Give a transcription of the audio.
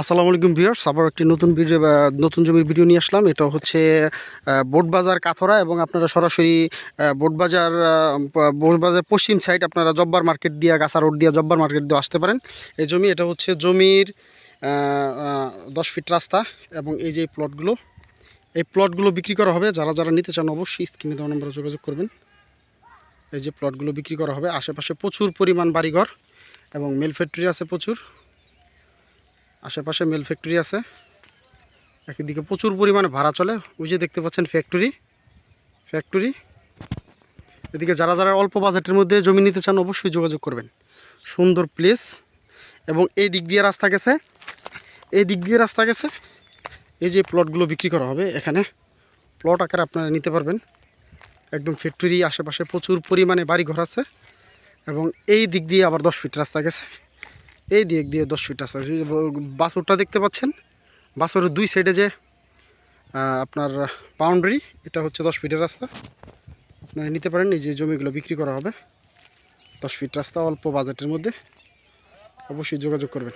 আসসালামু আলাইকুম ভিউয়ার্স, আবার একটি নতুন ভিডিও নতুন জমির ভিডিও নিয়ে আসলাম। এটা হচ্ছে বোটবাজার কাথরা এবং আপনারা সরাসরি বোটবাজার পশ্চিম সাইড আপনারা জব্বার মার্কেট দিয়ে গাছা রোড দিয়ে জব্বার মার্কেট দিয়ে আসতে পারেন। এই জমি এটা হচ্ছে জমির 10 ফিট রাস্তা এবং এই যে এই প্লটগুলো বিক্রি করা হবে। যারা যারা নিতে চান অবশ্যই স্ক্রিনে দেওয়া নম্বরে যোগাযোগ করবেন। এই যে প্লটগুলো বিক্রি করা হবে, আশেপাশে প্রচুর পরিমাণ বাড়িঘর এবং মিল ফ্যাক্টরি আছে প্রচুর। আশেপাশে মিল ফ্যাক্টরি আছে, একদিকে প্রচুর পরিমাণে ভাড়া চলে। ওই যে দেখতে পাচ্ছেন ফ্যাক্টরি। এদিকে যারা যারা অল্প বাজেটের মধ্যে জমি নিতে চান অবশ্যই যোগাযোগ করবেন। সুন্দর প্লেস এবং এই দিক দিয়ে রাস্তা গেছে, এই যে প্লটগুলো বিক্রি করা হবে এখানে প্লট আকারে আপনারা নিতে পারবেন। একদম ফ্যাক্টরি, আশেপাশে প্রচুর পরিমাণে বাড়িঘর আছে এবং এই দিক দিয়ে আবার 10 ফিট রাস্তা গেছে। এই দিক দিয়ে 10 ফিট রাস্তা, বাছুরটা দেখতে পাচ্ছেন, বাছুরের দুই সাইডে যে আপনার বাউন্ডারি, এটা হচ্ছে 10 ফিটের রাস্তা। আপনারা নিতে পারেন। এই যে জমিগুলো বিক্রি করা হবে, 10 ফিট রাস্তা, অল্প বাজেটের মধ্যে, অবশ্যই যোগাযোগ করবেন।